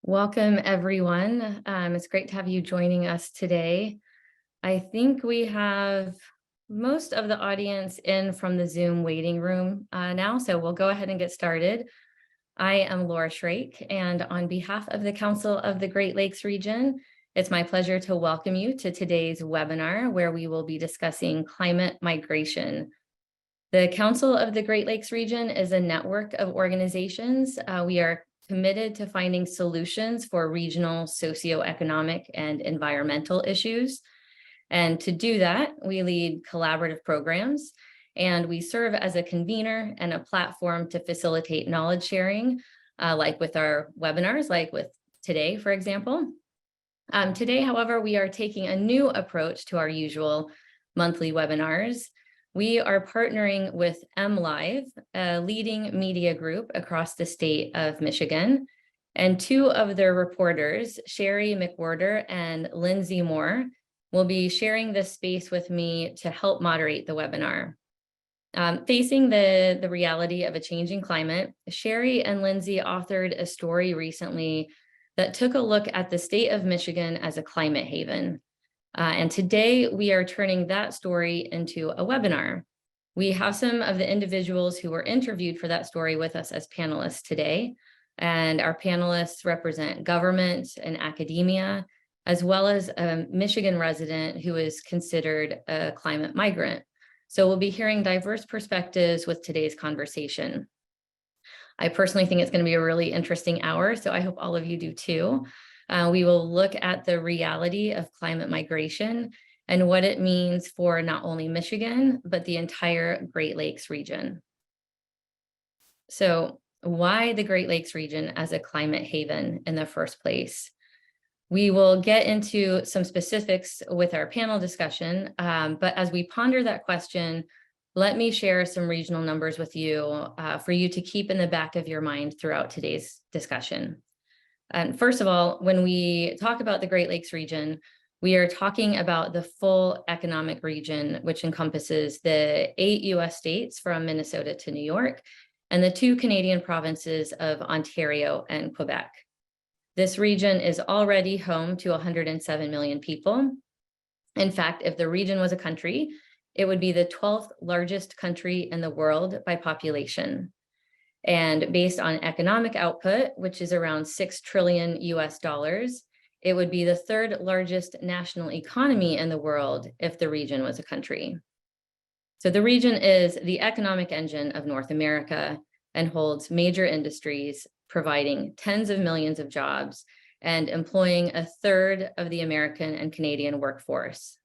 Welcome, everyone. It's great to have you joining us today. I think we have most of the audience in from the Zoom waiting room now, so we'll go ahead and get started. I am Laura Schrake, and on behalf of the Council of the Great Lakes region, it's my pleasure to welcome you to today's webinar, where we will be discussing climate migration. The Council of the Great Lakes region is a network of organizations. We are committed to finding solutions for regional, socioeconomic, and environmental issues. And to do that, we lead collaborative programs, and we serve as a convener and a platform to facilitate knowledge sharing, like with our webinars, like with today, for example. Today, however, we are taking a new approach to our usual monthly webinars. We are partnering with MLive, a leading media group across the state of Michigan, and two of their reporters, Sherry McWhorter and Lindsay Moore, will be sharing this space with me to help moderate the webinar. Facing the reality of a changing climate, Sherry and Lindsay authored a story recently that took a look at the state of Michigan as a climate haven. And today we are turning that story into a webinar. We have some of the individuals who were interviewed for that story with us as panelists today. And our panelists represent government and academia, as well as a Michigan resident who is considered a climate migrant. So we'll be hearing diverse perspectives with today's conversation. I personally think it's going to be a really interesting hour, so I hope all of you do too. We will look at the reality of climate migration and what it means for not only Michigan, but the entire Great Lakes region. So why the Great Lakes region as a climate haven in the first place? We will get into some specifics with our panel discussion, but as we ponder that question, let me share some regional numbers with you for you to keep in the back of your mind throughout today's discussion. And first of all, when we talk about the Great Lakes region, we are talking about the full economic region, which encompasses the 8 US states from Minnesota to New York, and the 2 Canadian provinces of Ontario and Quebec. This region is already home to 107 million people. In fact, if the region was a country, it would be the 12th largest country in the world by population. And based on economic output, which is around 6 trillion US dollars, it would be the 3rd largest national economy in the world if the region was a country. So the region is the economic engine of North America and holds major industries, providing tens of millions of jobs and employing a 1/3 of the American and Canadian workforce.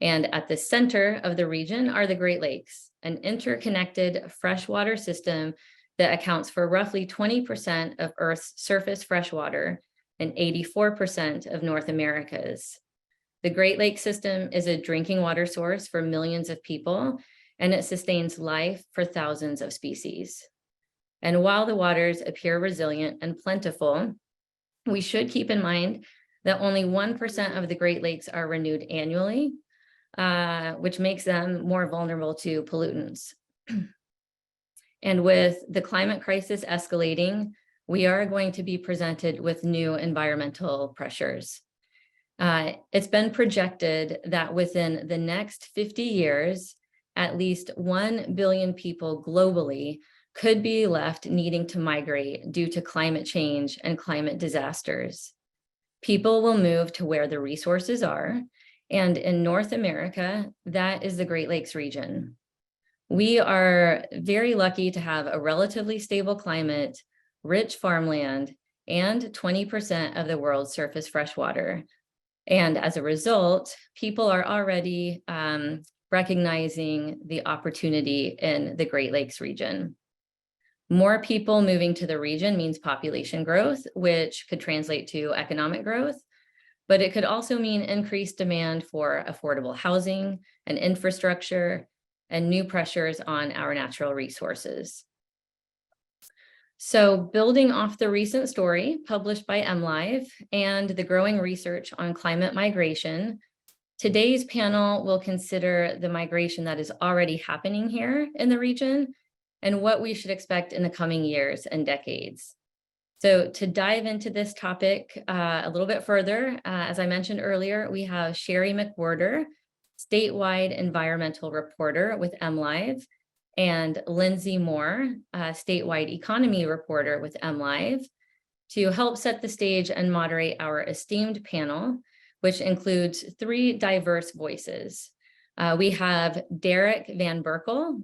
And at the center of the region are the Great Lakes, an interconnected freshwater system that accounts for roughly 20% of Earth's surface freshwater and 84% of North America's. The Great Lakes system is a drinking water source for millions of people, and it sustains life for thousands of species. And while the waters appear resilient and plentiful, we should keep in mind that only 1% of the Great Lakes are renewed annually, which makes them more vulnerable to pollutants. And with the climate crisis escalating, we are going to be presented with new environmental pressures. It's been projected that within the next 50 years, at least 1 billion people globally could be left needing to migrate due to climate change and climate disasters. People will move to where the resources are, and in North America, that is the Great Lakes region. We are very lucky to have a relatively stable climate, rich farmland, and 20% of the world's surface freshwater. And as a result, people are already recognizing the opportunity in the Great Lakes region. More people moving to the region means population growth, which could translate to economic growth, but it could also mean increased demand for affordable housing and infrastructure, and new pressures on our natural resources. So building off the recent story published by MLive and the growing research on climate migration, today's panel will consider the migration that is already happening here in the region and what we should expect in the coming years and decades. So to dive into this topic a little bit further, as I mentioned earlier, we have Sherry McWhorter, statewide environmental reporter with MLive, and Lindsay Moore, statewide economy reporter with MLive, to help set the stage and moderate our esteemed panel, which includes 3 diverse voices. We have Derek Van Berkel,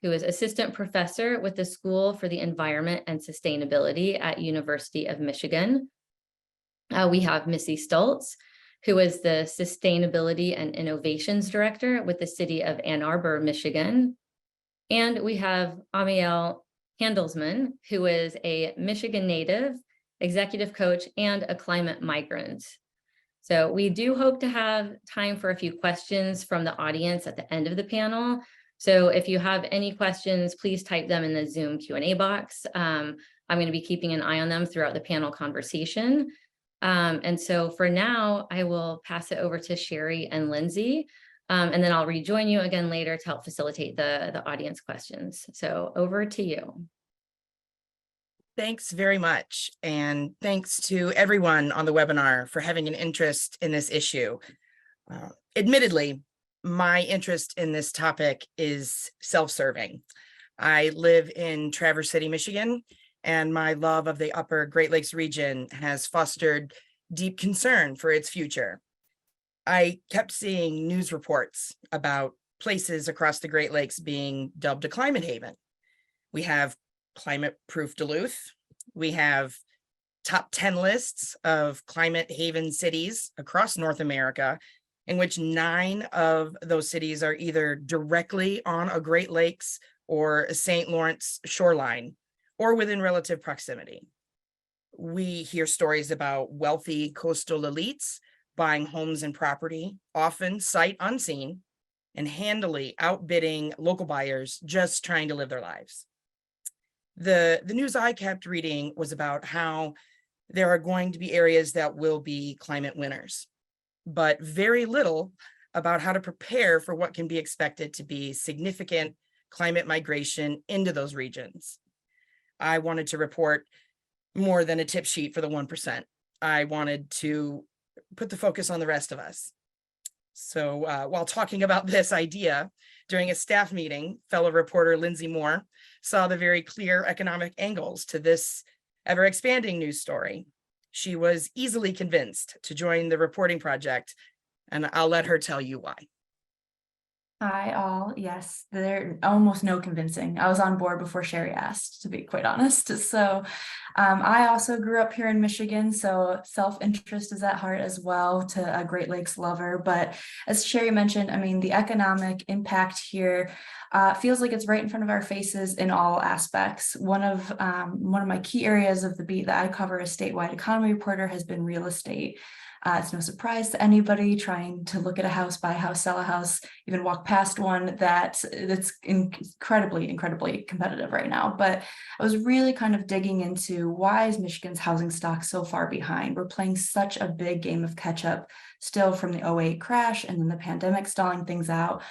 who is assistant professor with the School for the Environment and Sustainability at University of Michigan. We have Missy Stults, who is the Sustainability and Innovations Director with the City of Ann Arbor, Michigan. And we have Amiel Handelsman, who is a Michigan native, executive coach, and a climate migrant. So we do hope to have time for a few questions from the audience at the end of the panel. So if you have any questions, please type them in the Zoom Q&A box. I'm going to be keeping an eye on them throughout the panel conversation. And so for now, I will pass it over to Sherry and Lindsay, and then I'll rejoin you again later to help facilitate the audience questions. So over to you. Thanks very much. And thanks to everyone on the webinar for having an interest in this issue. Admittedly, my interest in this topic is self-serving. I live in Traverse City, Michigan, and my love of the upper Great Lakes region has fostered deep concern for its future. I kept seeing news reports about places across the Great Lakes being dubbed a climate haven. We have climate-proof Duluth. We have top 10 lists of climate haven cities across North America, in which 9 of those cities are either directly on a Great Lakes or a St. Lawrence shoreline, or within relative proximity. We hear stories about wealthy coastal elites buying homes and property, often sight unseen, and handily outbidding local buyers just trying to live their lives. The news I kept reading was about how there are going to be areas that will be climate winners, but very little about how to prepare for what can be expected to be significant climate migration into those regions. I wanted to report more than a tip sheet for the 1%. I wanted to put the focus on the rest of us. So while talking about this idea during a staff meeting, fellow reporter Lindsay Moore saw the very clear economic angles to this ever-expanding news story. She was easily convinced to join the reporting project, and I'll let her tell you why. Hi all. Yes, there almost no convincing. I was on board before Sherry asked, to be quite honest. So I also grew up here in Michigan, so self-interest is at heart as well, to a Great Lakes lover. But as Sherry mentioned, I mean, the economic impact here feels like it's right in front of our faces in all aspects. One of my key areas of the beat that I cover as statewide economy reporter has been real estate. It's no surprise to anybody trying to look at a house, buy a house, sell a house, even walk past one, that's incredibly competitive right now. But I was really kind of digging into why is Michigan's housing stock so far behind? We're playing such a big game of catch up still from the 2008 crash and then the pandemic stalling things out.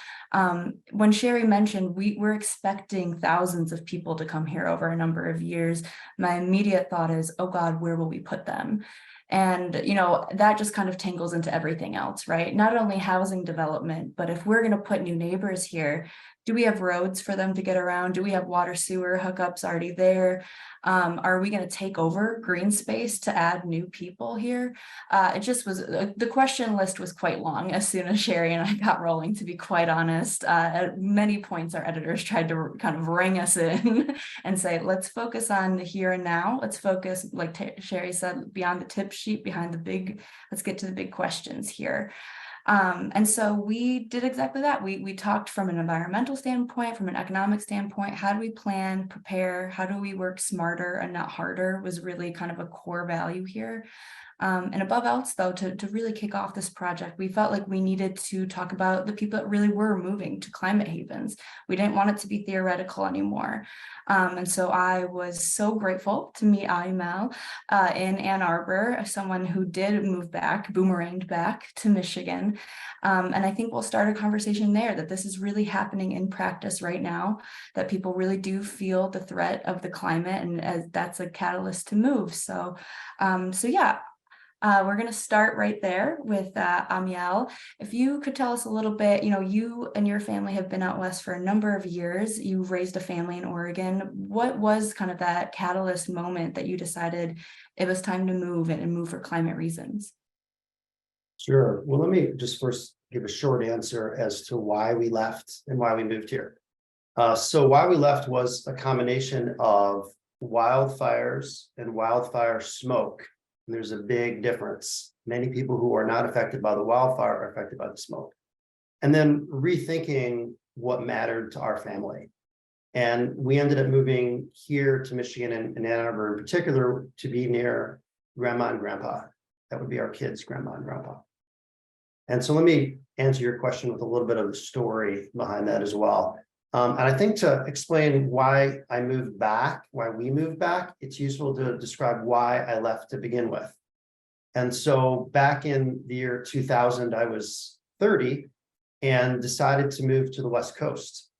When Sherry mentioned we're expecting thousands of people to come here over a number of years, my immediate thought is, oh God, where will we put them? And, you know, that just kind of tangles into everything else, right? Not only housing development, but if we're going to put new neighbors here, do we have roads for them to get around? Do we have water sewer hookups already there? Are we going to take over green space to add new people here? It just was, the question list was quite long as soon as Sherry and I got rolling, to be quite honest. At many points, our editors tried to kind of ring us in and say, let's focus on the here and now. Let's focus, like Sherry said, beyond the tip sheet, behind the big, let's get to the big questions here. And so we did exactly that. We talked from an environmental standpoint, from an economic standpoint. How do we plan, prepare? How do we work smarter and not harder was really kind of a core value here. And above else, though, to really kick off this project, we felt like we needed to talk about the people that really were moving to climate havens. We didn't want it to be theoretical anymore. And so I was so grateful to meet Amiel in Ann Arbor, someone who did move back, boomeranged back to Michigan, Michigan. And I think we'll start a conversation there, that this is really happening in practice right now, that people really do feel the threat of the climate, and as that's a catalyst to move. So yeah. We're going to start right there with Amiel. If you could tell us a little bit, you and your family have been out west for a number of years. You've raised a family in Oregon. What was kind of that catalyst moment that you decided it was time to move and move for climate reasons? Sure. Well, let me just first give a short answer as to why we left and why we moved here. So why we left was a combination of wildfires and wildfire smoke. And there's a big difference. Many people who are not affected by the wildfire are affected by the smoke. And then rethinking what mattered to our family. And we ended up moving here to Michigan and Ann Arbor in particular to be near grandma and grandpa. That would be our kids, grandma and grandpa. And so let me answer your question with a little bit of the story behind that as well. And I think to explain why I moved back, why we moved back, it's useful to describe why I left to begin with. And so back in the year 2000, I was 30 and decided to move to the West Coast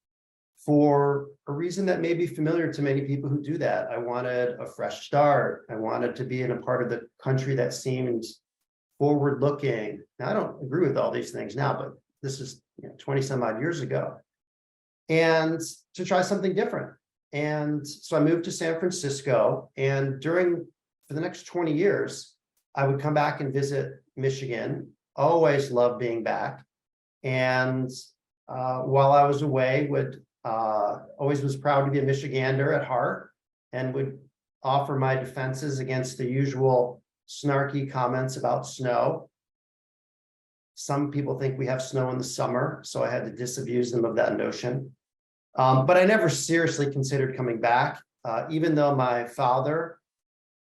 for a reason that may be familiar to many people who do that. I wanted a fresh start. I wanted to be in a part of the country that seemed forward-looking. Now, I don't agree with all these things now, but this is 20 some odd years ago. And to try something different. And so I moved to San Francisco, and for the next 20 years, I would come back and visit Michigan. Always loved being back. And while I was away, always was proud to be a Michigander at heart, and would offer my defenses against the usual snarky comments about snow. Some people think we have snow in the summer, so I had to disabuse them of that notion. But I never seriously considered coming back, even though my father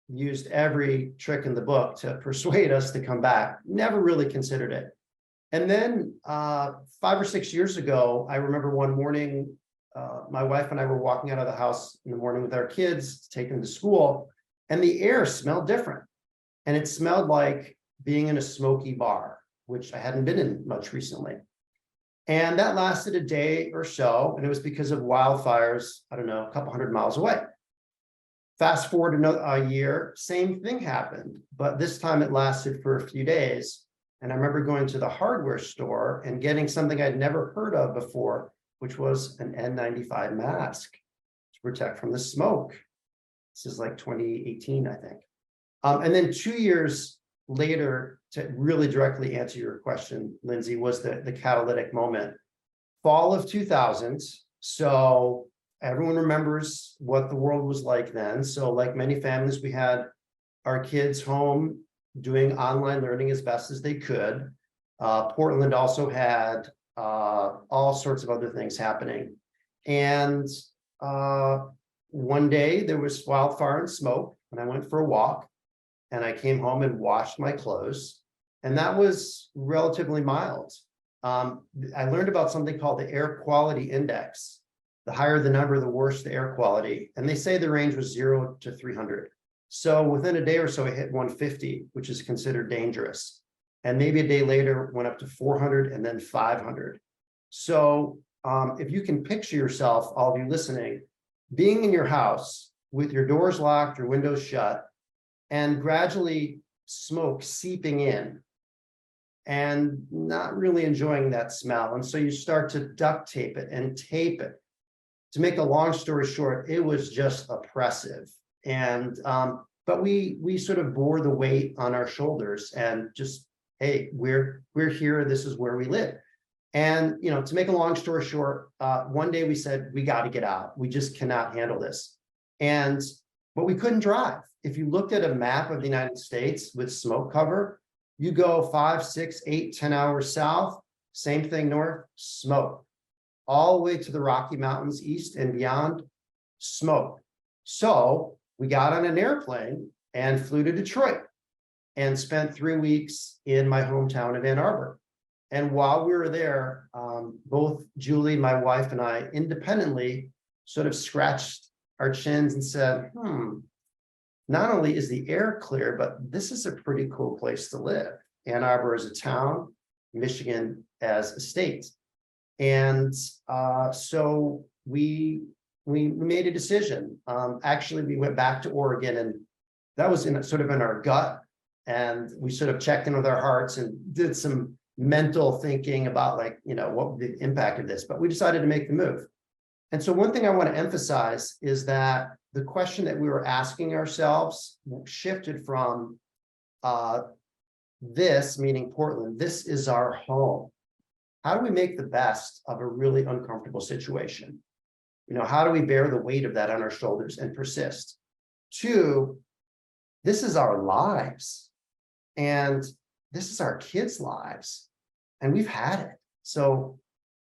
used every trick in the book to persuade us to come back. Never really considered it. And then 5 or 6 years ago, I remember one morning, my wife and I were walking out of the house in the morning with our kids, taking them to school, and the air smelled different. And it smelled like being in a smoky bar, which I hadn't been in much recently. And that lasted a day or so, and it was because of wildfires, I don't know, a couple hundred miles away. Fast forward a year, same thing happened, but this time it lasted for a few days. And I remember going to the hardware store and getting something I'd never heard of before, which was an N95 mask to protect from the smoke. This is like 2018, I think. And then 2 years later, to really directly answer your question, Lindsay, was the catalytic moment. Fall of 2000. So everyone remembers what the world was like then. So like many families, we had our kids home doing online learning as best as they could. Portland also had all sorts of other things happening. And one day there was wildfire and smoke, and I went for a walk. And I came home and washed my clothes, and that was relatively mild. I learned about something called the air quality index. The higher the number, the worse the air quality. And they say the range was 0 to 300. So within a day or so, I hit 150, which is considered dangerous. And maybe a day later, went up to 400 and then 500. So if you can picture yourself, all of you listening, being in your house with your doors locked, your windows shut, and gradually smoke seeping in and not really enjoying that smell. And so you start to duct tape it and tape it. To make a long story short, it was just oppressive. And but we sort of bore the weight on our shoulders and just, hey, we're here, this is where we live. And to make a long story short, one day we said, we got to get out. We just cannot handle this. But we couldn't drive. If you looked at a map of the United States with smoke cover, you go 5, 6, 8, 10 hours south, same thing north, smoke. All the way to the Rocky Mountains east and beyond, smoke. So we got on an airplane and flew to Detroit and spent 3 weeks in my hometown of Ann Arbor. And while we were there, both Julie, my wife, and I independently sort of scratched our chins and said, not only is the air clear, but this is a pretty cool place to live. Ann Arbor is a town. Michigan as a state. And so we made a decision. Actually, we went back to Oregon, and that was sort of in our gut. And we sort of checked in with our hearts and did some mental thinking about, like, what would be the impact of this, but we decided to make the move. And so one thing I want to emphasize is that the question that we were asking ourselves shifted from this, meaning Portland, this is our home. How do we make the best of a really uncomfortable situation? How do we bear the weight of that on our shoulders and persist? Two, this is our lives. And this is our kids' lives. And we've had it. So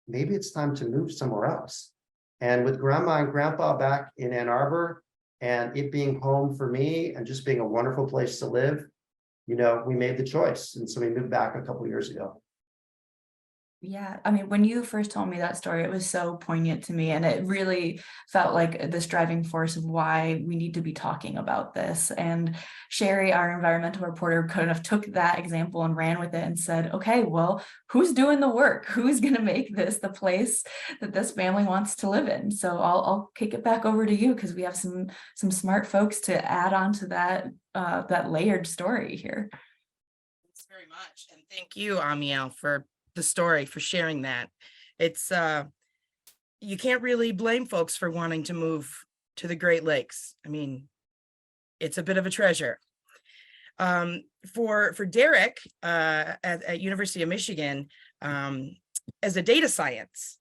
maybe it's time to move somewhere else. And with grandma and grandpa back in Ann Arbor, and it being home for me and just being a wonderful place to live, we made the choice. And so we moved back a couple of years ago. Yeah, I mean, when you first told me that story, it was so poignant to me, and it really felt like this driving force of why we need to be talking about this. And Sherry, our environmental reporter, kind of took that example and ran with it and said, okay, well, who's doing the work? Who's going to make this the place that this family wants to live in? So I'll kick it back over to you, because we have some smart folks to add on to that layered story here. Thanks very much. And thank you, Amiel, for the story, for sharing that. It's you can't really blame folks for wanting to move to the Great Lakes. I mean, it's a bit of a treasure. For Derek at University of Michigan, as a data scientist,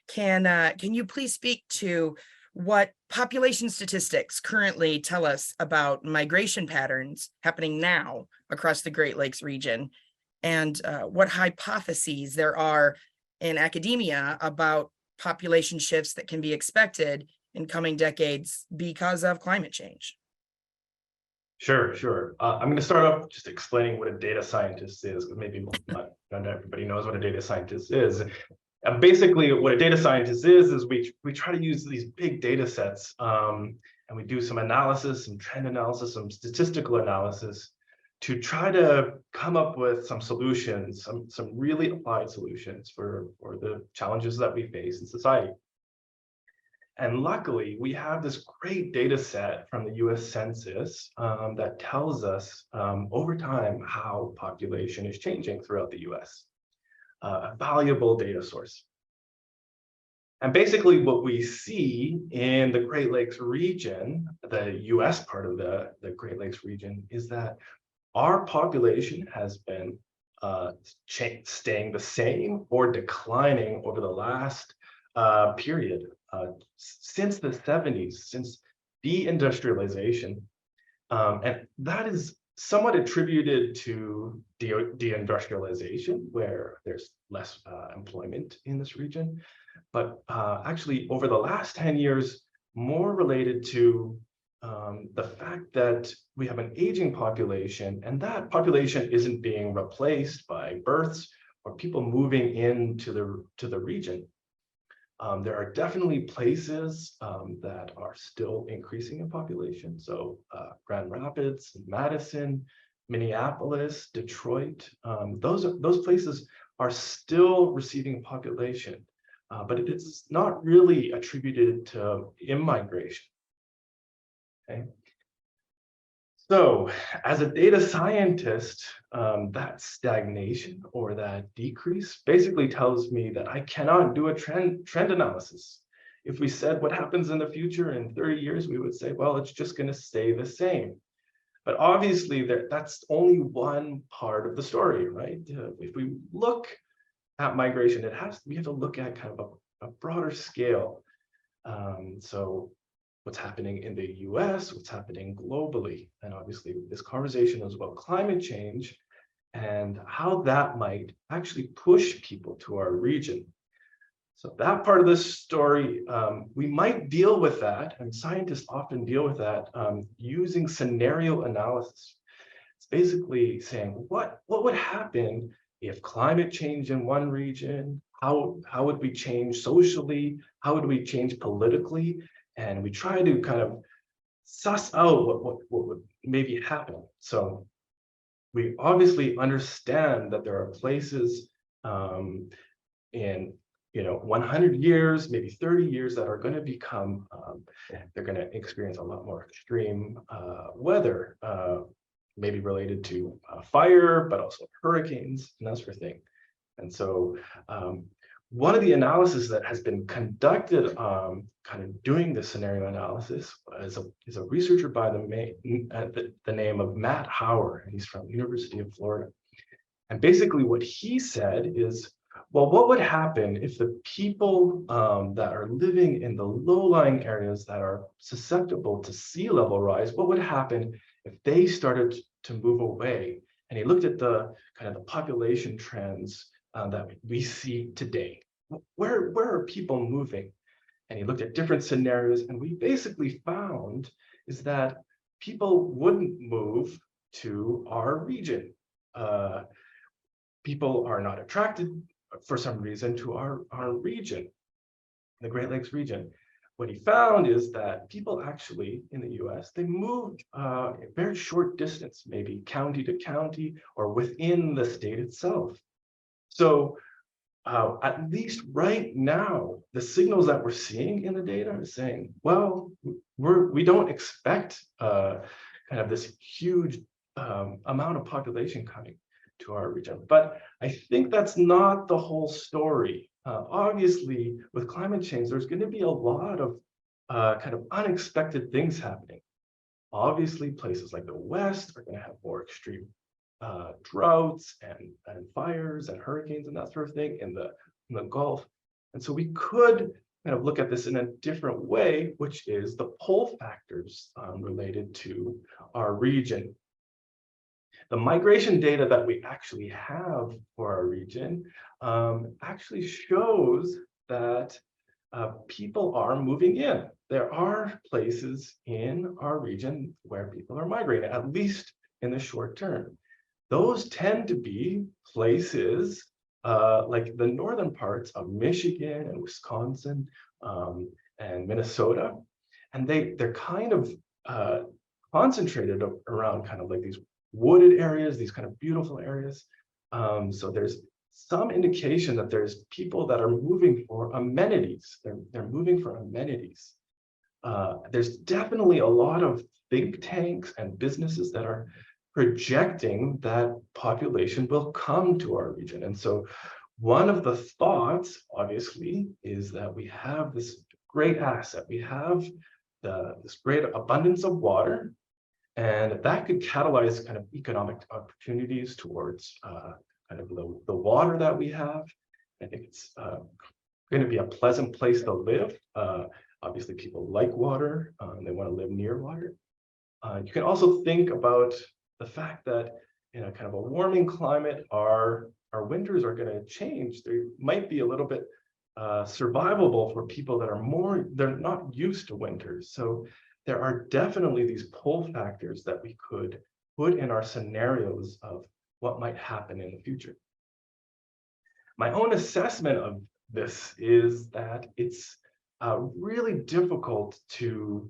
can you please speak to what population statistics currently tell us about migration patterns happening now across the Great Lakes region, and what hypotheses there are in academia about population shifts that can be expected in coming decades because of climate change? Sure. I'm going to start off just explaining what a data scientist is, because maybe not everybody knows what a data scientist is. Basically, what a data scientist is we try to use these big data sets, and we do some analysis, some trend analysis, some statistical analysis to try to come up with some solutions, some really applied solutions for the challenges that we face in society. And luckily, we have this great data set from the US Census that tells us over time how population is changing throughout the US. A valuable data source. And basically what we see in the Great Lakes region, the US part of the Great Lakes region, is that our population has been staying the same or declining over the last period since the 70s, since deindustrialization. And that is somewhat attributed to deindustrialization, where there's less employment in this region, but actually over the last 10 years, more related to the fact that we have an aging population, and that population isn't being replaced by births or people moving into the region. There are definitely places that are still increasing in population. So Grand Rapids, Madison, Minneapolis, Detroit, those places are still receiving population, but it's not really attributed to immigration. Okay. So as a data scientist, that stagnation or that decrease basically tells me that I cannot do a trend analysis. If we said what happens in the future in 30 years, we would say, well, it's just going to stay the same. But obviously that's only one part of the story, right? If we look at migration, we have to look at kind of a broader scale. So what's happening in the US, what's happening globally. And obviously this conversation is about climate change and how that might actually push people to our region. So that part of the story, we might deal with that, and scientists often deal with that using scenario analysis. It's basically saying, what would happen if climate change in one region? How would we change socially? How would we change politically? And we try to kind of suss out what would maybe happen. So we obviously understand that there are places in 100 years, maybe 30 years, that are going to become, they're going to experience a lot more extreme weather, maybe related to fire, but also hurricanes and that sort of thing. And so one of the analysis that has been conducted kind of doing this scenario analysis is a researcher by the name of Matt Hauer, and he's from the University of Florida. And basically what he said is, well, what would happen if the people that are living in the low-lying areas that are susceptible to sea level rise, what would happen if they started to move away? And he looked at the kind of the population trends that we see today. Where are people moving? And he looked at different scenarios, and we basically found is that people wouldn't move to our region. People are not attracted for some reason to our region, the Great Lakes region. What he found is that people actually in the US, they moved a very short distance, maybe county to county or within the state itself. So at least right now, the signals that we're seeing in the data are saying, well, we don't expect kind of this huge amount of population coming to our region. But I think that's not the whole story. Obviously, with climate change, there's going to be a lot of kind of unexpected things happening. Obviously, places like the West are going to have more extreme droughts and fires and hurricanes and that sort of thing in the Gulf. And so we could kind of look at this in a different way, which is the pull factors related to our region. The migration data that we actually have for our region actually shows that people are moving in. There are places in our region where people are migrating, at least in the short term. Those tend to be places like the northern parts of Michigan and Wisconsin and Minnesota. And they're kind of concentrated around kind of like these wooded areas, these kind of beautiful areas. So there's some indication that there's people that are moving for amenities. They're moving for amenities. There's definitely a lot of think tanks and businesses that are projecting that population will come to our region. And so one of the thoughts, obviously, is that we have this great asset. We have this great abundance of water, and that could catalyze kind of economic opportunities towards kind of the water that we have. I think it's going to be a pleasant place to live. Obviously, people like water, they want to live near water. You can also think about the fact that in a kind of a warming climate, our winters are going to change. They might be a little bit survivable for people that are they're not used to winters. So there are definitely these pull factors that we could put in our scenarios of what might happen in the future. My own assessment of this is that it's really difficult to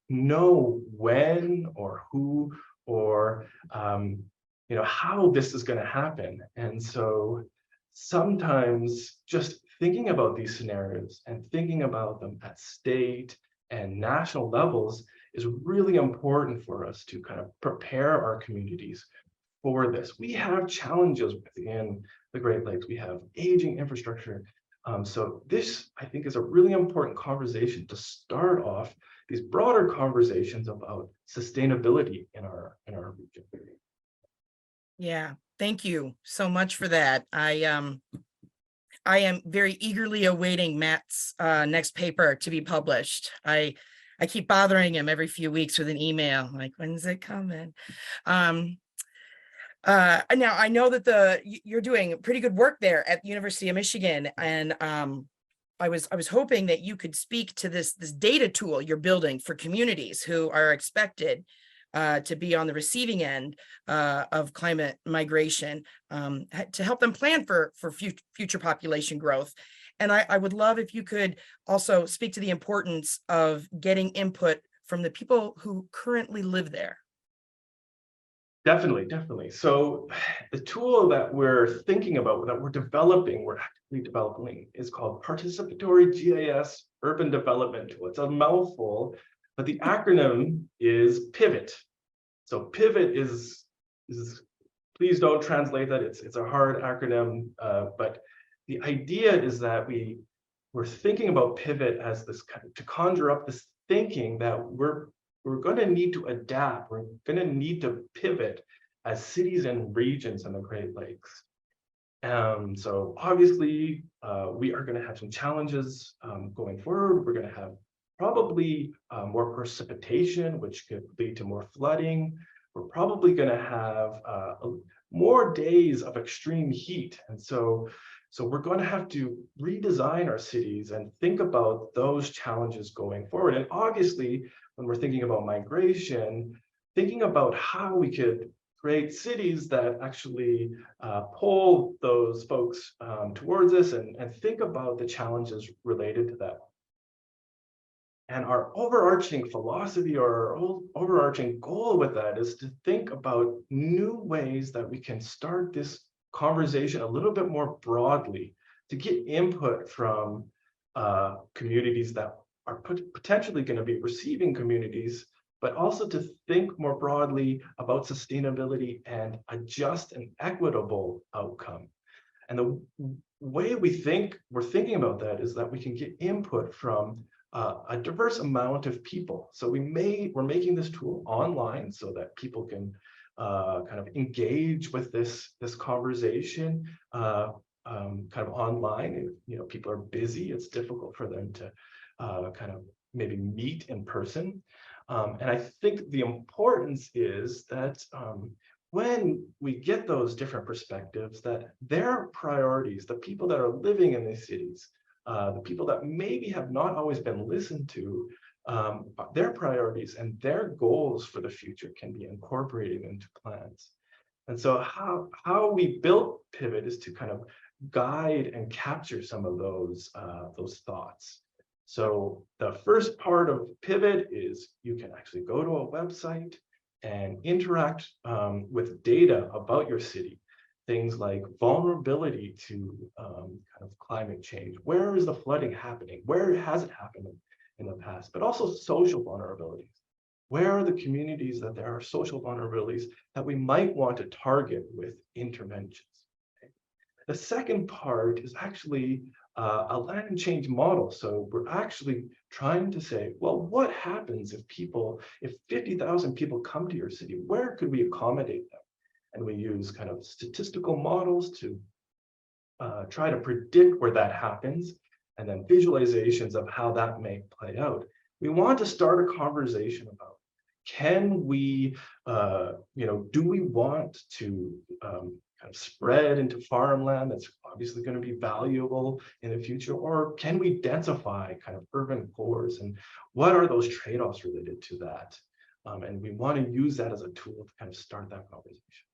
know when or who or how this is going to happen. And so sometimes just thinking about these scenarios and thinking about them at state and national levels is really important for us to kind of prepare our communities for this. We have challenges within the Great Lakes. We have aging infrastructure. So this, I think, is a really important conversation to start off these broader conversations about sustainability in our region. Yeah, thank you so much for that. I am very eagerly awaiting Matt's next paper to be published. I keep bothering him every few weeks with an email, like, when's it coming? Now I know that you're doing pretty good work there at the University of Michigan, and I was hoping that you could speak to this data tool you're building for communities who are expected to be on the receiving end of climate migration, to help them plan for future population growth. And I would love if you could also speak to the importance of getting input from the people who currently live there. Definitely. So the tool that we're thinking about, that we're actively developing, is called Participatory GIS Urban Development Tool. It's a mouthful, but the acronym is PIVOT. So PIVOT is please don't translate that. It's a hard acronym, but the idea is that we're thinking about pivot as this to conjure up this thinking that we're going to need to adapt. We're going to need to pivot as cities and regions in the Great Lakes. So obviously, we are going to have some challenges going forward. We're going to have probably more precipitation, which could lead to more flooding. We're probably going to have more days of extreme heat. And so we're going to have to redesign our cities and think about those challenges going forward. And obviously, when we're thinking about migration, thinking about how we could create cities that actually pull those folks towards us and think about the challenges related to that. And our overarching philosophy or our overarching goal with that is to think about new ways that we can start this conversation a little bit more broadly, to get input from communities that are potentially going to be receiving communities, but also to think more broadly about sustainability and a just and equitable outcome. And the way we're thinking about that is that we can get input from a diverse amount of people. So we're making this tool online so that people can kind of engage with this conversation kind of online. If people are busy, it's difficult for them to kind of maybe meet in person. And I think the importance is that when we get those different perspectives, that their priorities, the people that are living in these cities, the people that maybe have not always been listened to, their priorities and their goals for the future can be incorporated into plans. And so how we built Pivot is to kind of guide and capture some of those thoughts. So the first part of Pivot is you can actually go to a website and interact with data about your city. Things like vulnerability to kind of climate change. Where is the flooding happening? Where has it happened in the past? But also social vulnerabilities. Where are the communities that there are social vulnerabilities that we might want to target with interventions? Okay. The second part is actually a land change model. So we're actually trying to say, well, what happens if 50,000 people come to your city? Where could we accommodate them? And we use kind of statistical models to try to predict where that happens, and then visualizations of how that may play out. We want to start a conversation about, can we, do we want to kind of spread into farmland that's obviously going to be valuable in the future, or can we densify kind of urban cores, and what are those trade-offs related to that? And we want to use that as a tool to kind of start that conversation.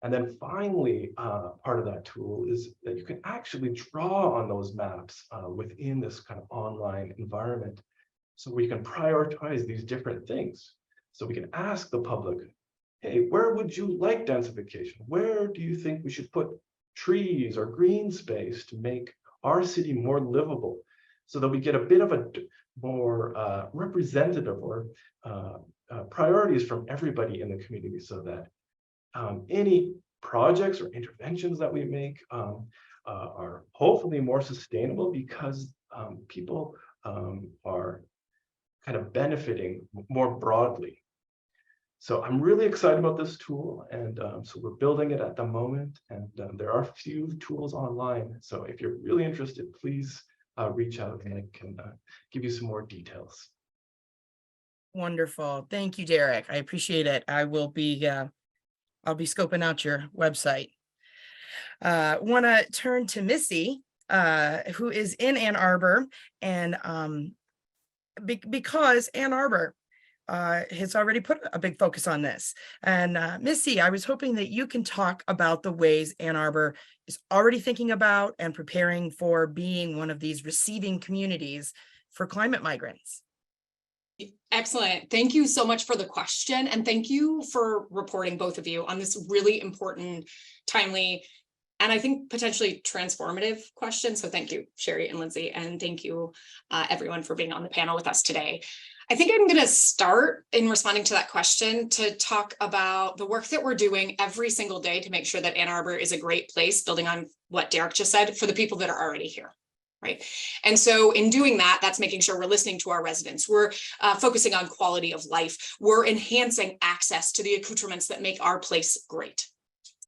And then finally, part of that tool is that you can actually draw on those maps within this kind of online environment. So we can prioritize these different things. So we can ask the public, hey, where would you like densification? Where do you think we should put trees or green space to make our city more livable? So that we get a bit of a more representative or priorities from everybody in the community, so that any projects or interventions that we make are hopefully more sustainable, because people are kind of benefiting more broadly. So I'm really excited about this tool, and so we're building it at the moment, and there are a few tools online. So if you're really interested, please reach out and I can give you some more details. Wonderful. Thank you, Derek. I appreciate it. I'll be scoping out your website. Want to turn to Missy, who is in Ann Arbor, and because Ann Arbor has already put a big focus on this. And Missy, I was hoping that you can talk about the ways Ann Arbor is already thinking about and preparing for being one of these receiving communities for climate migrants. Excellent. Thank you so much for the question. And thank you for reporting, both of you, on this really important, timely, and I think potentially transformative question. So thank you, Sherry and Lindsay, and thank you everyone for being on the panel with us today. I think I'm going to start in responding to that question to talk about the work that we're doing every single day to make sure that Ann Arbor is a great place, building on what Derek just said, for the people that are already here. Right. And so in doing that, that's making sure we're listening to our residents. We're focusing on quality of life. We're enhancing access to the accoutrements that make our place great.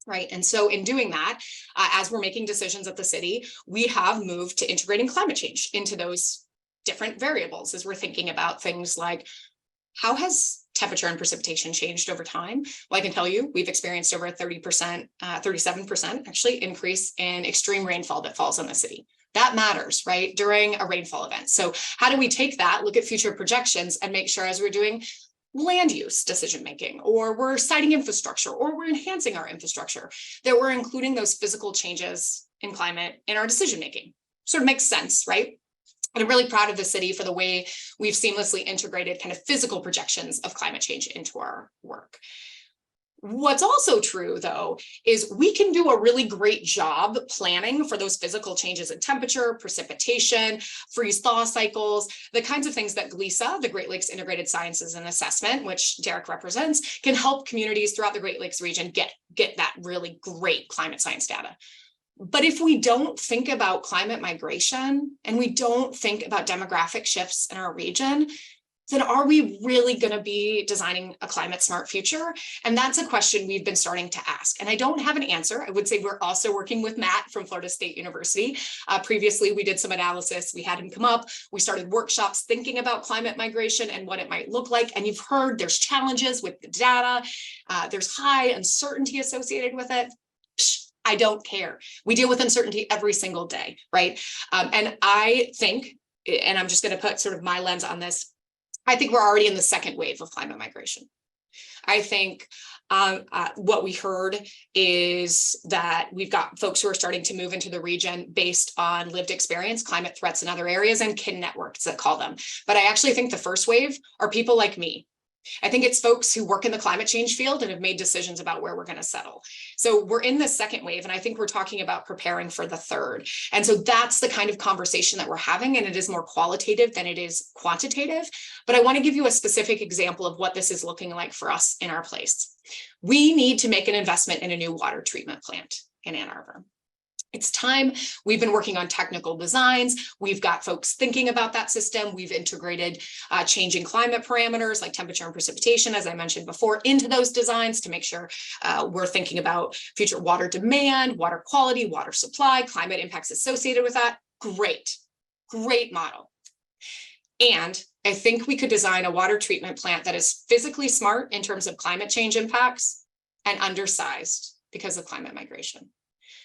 Right. And so in doing that, as we're making decisions at the city, we have moved to integrating climate change into those different variables as we're thinking about things like, how has temperature and precipitation changed over time? Well, I can tell you, we've experienced over a 30%, 37% actually increase in extreme rainfall that falls on the city. That matters, right, during a rainfall event. So how do we take that, look at future projections, and make sure as we're doing land use decision-making, or we're siting infrastructure, or we're enhancing our infrastructure, that we're including those physical changes in climate in our decision-making? Sort of makes sense, right? And I'm really proud of the city for the way we've seamlessly integrated kind of physical projections of climate change into our work. What's also true, though, is we can do a really great job planning for those physical changes in temperature, precipitation, freeze-thaw cycles, the kinds of things that GLISA, the Great Lakes Integrated Sciences and Assessment, which Derek represents, can help communities throughout the Great Lakes region get that really great climate science data. But if we don't think about climate migration and we don't think about demographic shifts in our region, then are we really going to be designing a climate smart future? And that's a question we've been starting to ask. And I don't have an answer. I would say we're also working with Matt from Florida State University. Previously, we did some analysis. We had him come up. We started workshops thinking about climate migration and what it might look like. And you've heard there's challenges with the data. There's high uncertainty associated with it. I don't care. We deal with uncertainty every single day, right? And I think, and I'm just going to put sort of my lens on this, I think we're already in the second wave of climate migration. I think what we heard is that we've got folks who are starting to move into the region based on lived experience, climate threats in other areas, and kin networks that call them. But I actually think the first wave are people like me. I think it's folks who work in the climate change field and have made decisions about where we're going to settle. So we're in the second wave, and I think we're talking about preparing for the third. And so that's the kind of conversation that we're having, and it is more qualitative than it is quantitative. But I want to give you a specific example of what this is looking like for us in our place. We need to make an investment in a new water treatment plant in Ann Arbor. It's time. We've been working on technical designs. We've got folks thinking about that system. We've integrated changing climate parameters like temperature and precipitation, as I mentioned before, into those designs to make sure we're thinking about future water demand, water quality, water supply, climate impacts associated with that. Great, great model. And I think we could design a water treatment plant that is physically smart in terms of climate change impacts and undersized because of climate migration.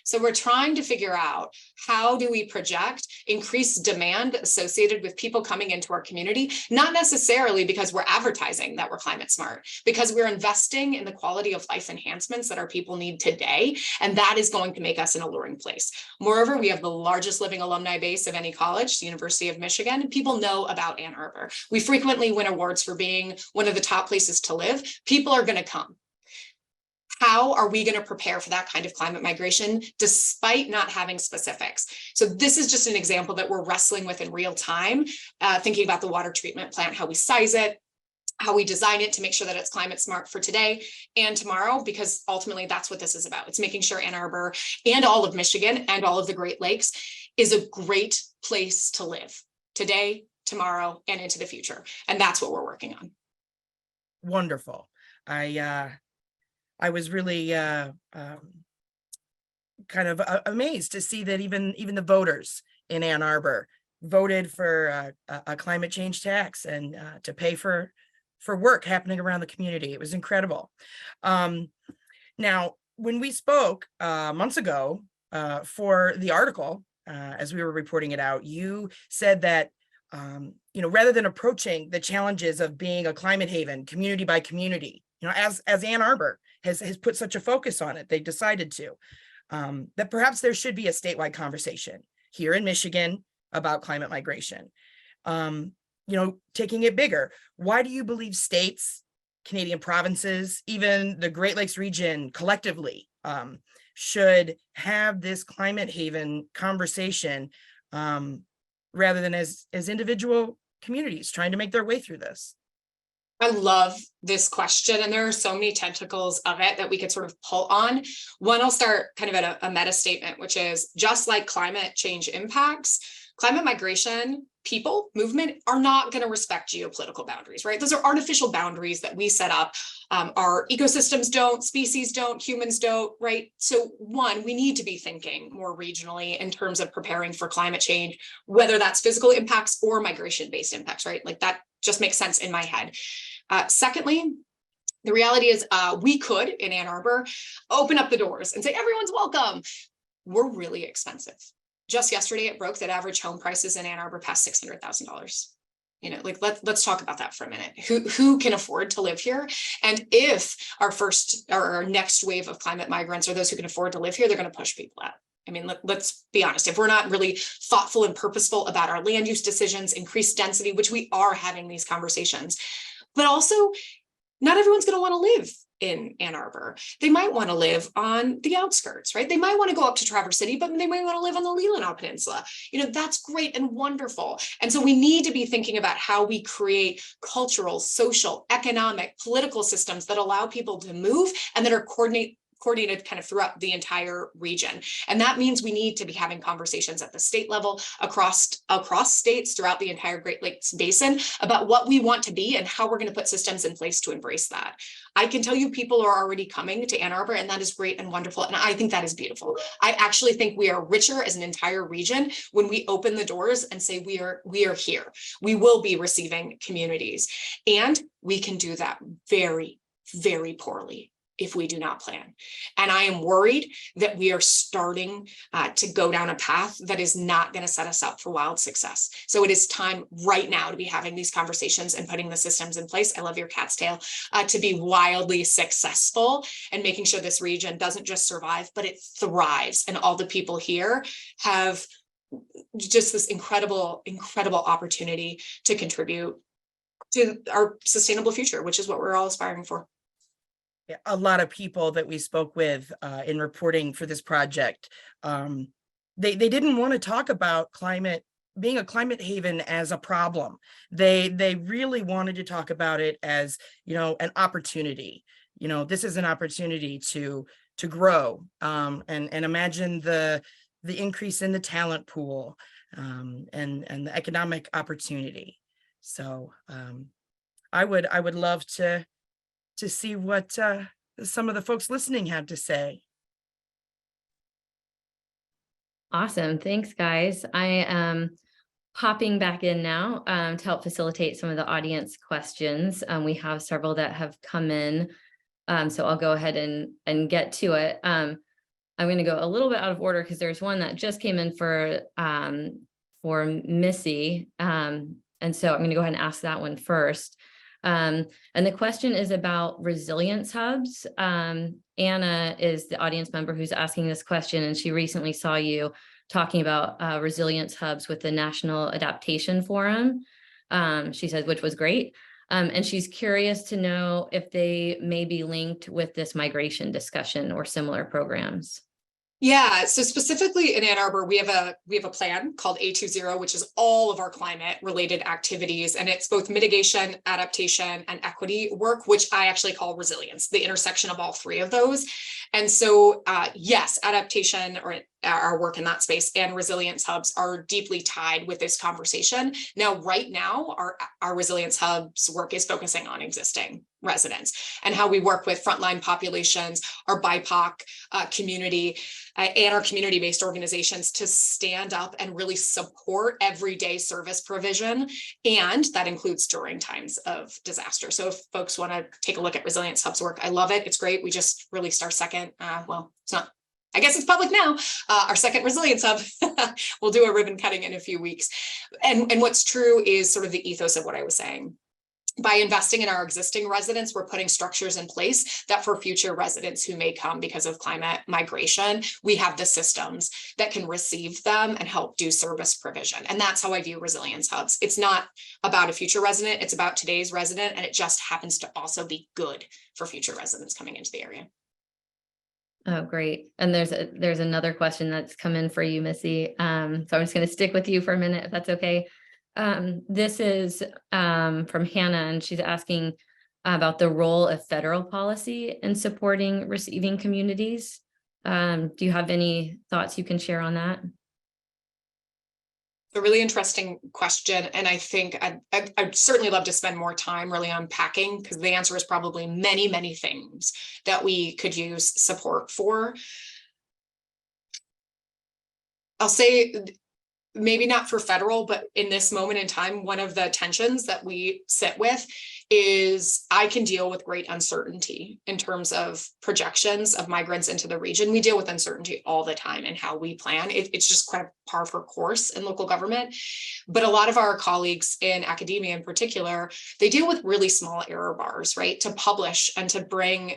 So we're trying to figure out, how do we project increased demand associated with people coming into our community, not necessarily because we're advertising that we're climate smart, because we're investing in the quality of life enhancements that our people need today, and that is going to make us an alluring place. Moreover, we have the largest living alumni base of any college, the University of Michigan, and people know about Ann Arbor. We frequently win awards for being one of the top places to live. People are going to come. How are we going to prepare for that kind of climate migration despite not having specifics? So this is just an example that we're wrestling with in real time, thinking about the water treatment plant, how we size it, how we design it to make sure that it's climate smart for today and tomorrow, because ultimately that's what this is about. It's making sure Ann Arbor and all of Michigan and all of the Great Lakes is a great place to live today, tomorrow, and into the future. And that's what we're working on. Wonderful. I was really kind of amazed to see that even the voters in Ann Arbor voted for a climate change tax and to pay for work happening around the community. It was incredible. Now, when we spoke months ago for the article, as we were reporting it out, you said that rather than approaching the challenges of being a climate haven, community by community, as Ann Arbor has put such a focus on it, they decided to, that perhaps there should be a statewide conversation here in Michigan about climate migration. taking it bigger, why do you believe states, Canadian provinces, even the Great Lakes region collectively should have this climate haven conversation rather than as individual communities trying to make their way through this? I love this question, and there are so many tentacles of it that we could sort of pull on. One, I'll start kind of at a meta statement, which is just like climate change impacts, climate migration, people, movement are not going to respect geopolitical boundaries, right? Those are artificial boundaries that we set up. Our ecosystems don't, species don't, humans don't, right? So one, we need to be thinking more regionally in terms of preparing for climate change, whether that's physical impacts or migration-based impacts, right? Like that just makes sense in my head. Secondly, the reality is we could, in Ann Arbor, open up the doors and say, everyone's welcome. We're really expensive. Just yesterday, it broke that average home prices in Ann Arbor past $600,000. Like let's talk about that for a minute. Who can afford to live here? And if our next wave of climate migrants are those who can afford to live here, they're going to push people out. I mean, let's be honest. If we're not really thoughtful and purposeful about our land use decisions, increased density, which we are having these conversations, but also not everyone's going to want to live in Ann Arbor. They might want to live on the outskirts, right? They might want to go up to Traverse City, but they might want to live on the Leelanau Peninsula. That's great and wonderful. And so we need to be thinking about how we create cultural, social, economic, political systems that allow people to move and that are coordinated kind of throughout the entire region. And that means we need to be having conversations at the state level, across states throughout the entire Great Lakes Basin about what we want to be and how we're going to put systems in place to embrace that. I can tell you people are already coming to Ann Arbor, and that is great and wonderful. And I think that is beautiful. I actually think we are richer as an entire region when we open the doors and say we are here. We will be receiving communities, and we can do that very, very poorly if we do not plan. And I am worried that we are starting to go down a path that is not going to set us up for wild success. So it is time right now to be having these conversations and putting the systems in place. I love your cat's tail, to be wildly successful and making sure this region doesn't just survive, but it thrives. And all the people here have just this incredible, incredible opportunity to contribute to our sustainable future, which is what we're all aspiring for. Yeah, a lot of people that we spoke with in reporting for this project, they didn't want to talk about being a climate haven as a problem. They really wanted to talk about it as, an opportunity. This is an opportunity to grow and imagine the increase in the talent pool and the economic opportunity. So I would love to see what some of the folks listening have to say. Awesome. Thanks, guys. I am popping back in now to help facilitate some of the audience questions. We have several that have come in, so I'll go ahead and get to it. I'm going to go a little bit out of order because there's one that just came in for Missy, and so I'm going to go ahead and ask that one first. And the question is about resilience hubs. Anna is the audience member who's asking this question, and she recently saw you talking about resilience hubs with the National Adaptation Forum. She said, which was great. And she's curious to know if they may be linked with this migration discussion or similar programs. Yeah, so specifically in Ann Arbor, we have a plan called A20, which is all of our climate related activities. And it's both mitigation, adaptation, and equity work, which I actually call resilience, the intersection of all three of those. And so, yes, adaptation or our work in that space and resilience hubs are deeply tied with this conversation. Now, right now, our resilience hubs work is focusing on existing residents and how we work with frontline populations, our BIPOC community, and our community-based organizations to stand up and really support everyday service provision. And that includes during times of disaster. So if folks want to take a look at resilience hubs work, I love it. It's great. We just released our second, it's not, I guess it's public now, our second resilience hub. We'll do a ribbon cutting in a few weeks. And what's true is sort of the ethos of what I was saying. by investing in our existing residents, we're putting structures in place that for future residents who may come because of climate migration, we have the systems that can receive them and help do service provision. And that's how I view resilience hubs. It's not about a future resident, it's about today's resident, and it just happens to also be good for future residents coming into the area. Oh, great. And there's another question that's come in for you, Missy. So I'm just going to stick with you for a minute, if that's okay. This is from Hannah, and she's asking about the role of federal policy in supporting receiving communities. Do you have any thoughts you can share on that? A really interesting question. And I think I'd certainly love to spend more time really unpacking, because the answer is probably many, many things that we could use support for. I'll say maybe not for federal, but in this moment in time, one of the tensions that we sit with is I can deal with great uncertainty in terms of projections of migrants into the region. We deal with uncertainty all the time in how we plan. It's just kind of par for course in local government. But a lot of our colleagues in academia in particular, they deal with really small error bars, right? To publish and to bring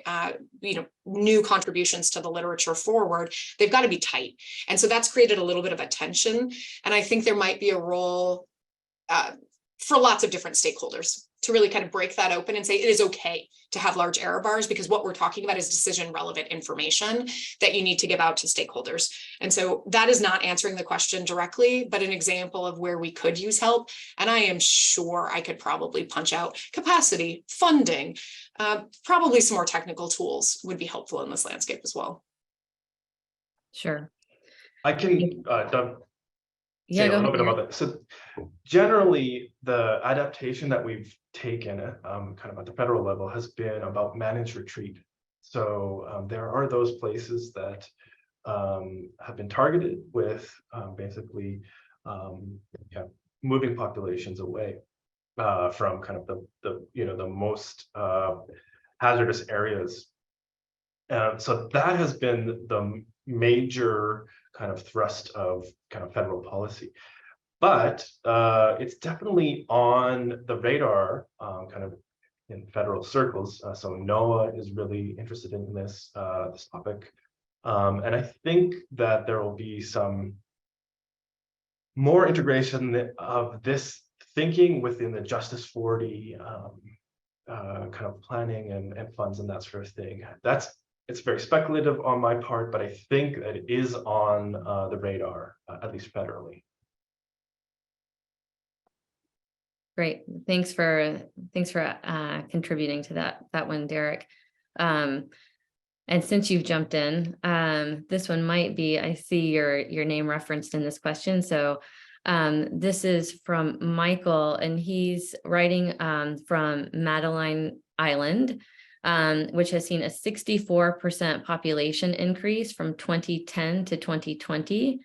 new contributions to the literature forward, they've got to be tight. And so that's created a little bit of a tension. And I think there might be a role for lots of different stakeholders to really kind of break that open and say it is okay to have large error bars, because what we're talking about is decision relevant information that you need to give out to stakeholders. And so that is not answering the question directly, but an example of where we could use help. And I am sure I could probably punch out capacity, funding, probably some more technical tools would be helpful in this landscape as well. Sure. I can say a little bit about that. So generally, the adaptation that we've taken kind of at the federal level has been about managed retreat. So there are those places that have been targeted with basically moving populations away from kind of the most hazardous areas. So that has been the major kind of thrust of kind of federal policy, but it's definitely on the radar kind of in federal circles. So NOAA is really interested in this topic, and I think that there will be some more integration of this thinking within the Justice 40 kind of planning and funds and that sort of thing. It's very speculative on my part, but I think that it is on the radar, at least federally. Great. Thanks for contributing to that one, Derek. And since you've jumped in, this one might be, I see your name referenced in this question. So this is from Michael, and he's writing from Madeline Island, which has seen a 64% population increase from 2010 to 2020.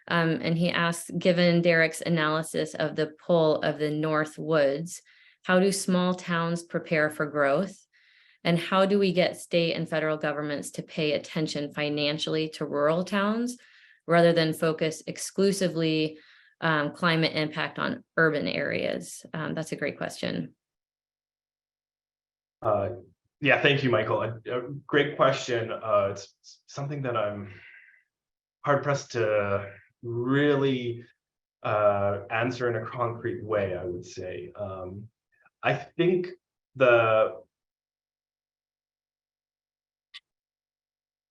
And he asks, given Derek's analysis of the pull of the North Woods, how do small towns prepare for growth? And how do we get state and federal governments to pay attention financially to rural towns rather than focus exclusively climate impact on urban areas? That's a great question. Yeah, thank you, Michael. A great question. It's something that I'm hard pressed to really answer in a concrete way, I would say. I think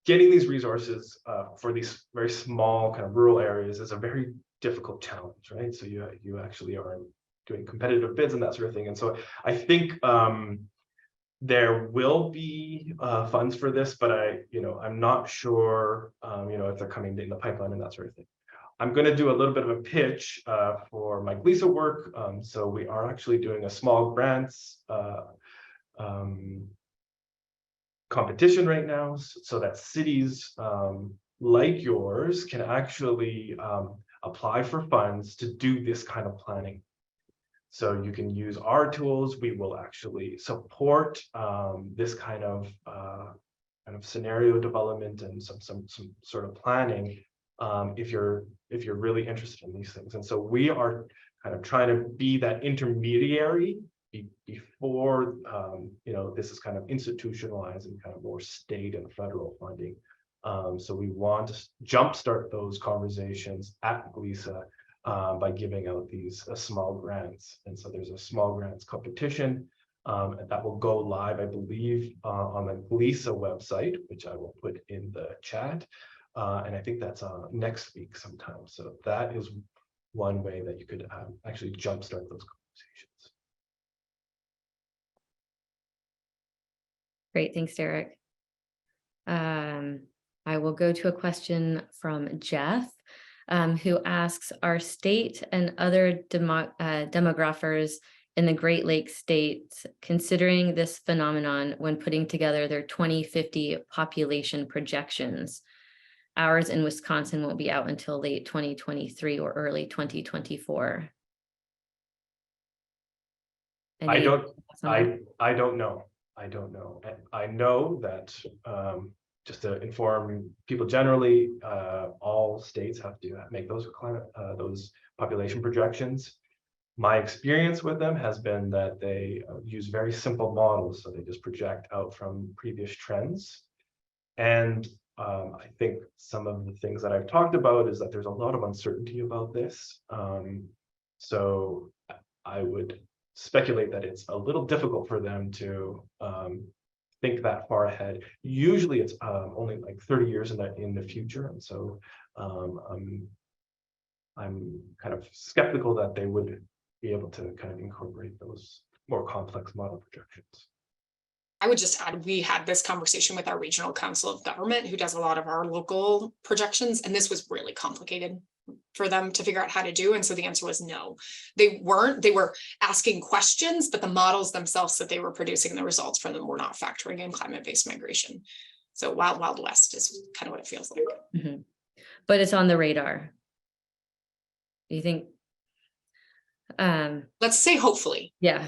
getting these resources for these very small kind of rural areas is a very difficult challenge, right? So you actually are doing competitive bids and that sort of thing. And so I think there will be funds for this, but I'm not sure, if they're coming in the pipeline and that sort of thing. I'm going to do a little bit of a pitch for my GLISA work. So we are actually doing a small grants competition right now, so that cities like yours can actually apply for funds to do this kind of planning. So you can use our tools. We will actually support this kind of scenario development and some sort of planning if you're really interested in these things. And so we are kind of trying to be that intermediary before, this is kind of institutionalized and kind of more state and federal funding. So we want to jumpstart those conversations at GLISA by giving out these small grants. And so there's a small grants competition and that will go live, I believe, on the GLISA website, which I will put in the chat. And I think that's next week sometime. So that is one way that you could actually jumpstart those conversations. Great, thanks, Derek. I will go to a question from Jeff, who asks, are state and other demographers in the Great Lakes states considering this phenomenon when putting together their 2050 population projections? Ours in Wisconsin won't be out until late 2023 or early 2024. I don't know. I don't know. I know that just to inform people generally, all states have to make those population projections. My experience with them has been that they use very simple models, so they just project out from previous trends. And I think some of the things that I've talked about is that there's a lot of uncertainty about this. So I would speculate that it's a little difficult for them to think that far ahead. Usually it's only like 30 years in the future. And so I'm kind of skeptical that they would be able to kind of incorporate those more complex model projections. I would just add, we had this conversation with our regional council of government who does a lot of our local projections, and this was really complicated for them to figure out how to do. And so the answer was no. They were asking questions, but the models themselves that they were producing, the results from them were not factoring in climate-based migration. So wild, wild west is kind of what it feels like. Mm-hmm. But it's on the radar. Do you think? Let's say hopefully. Yeah.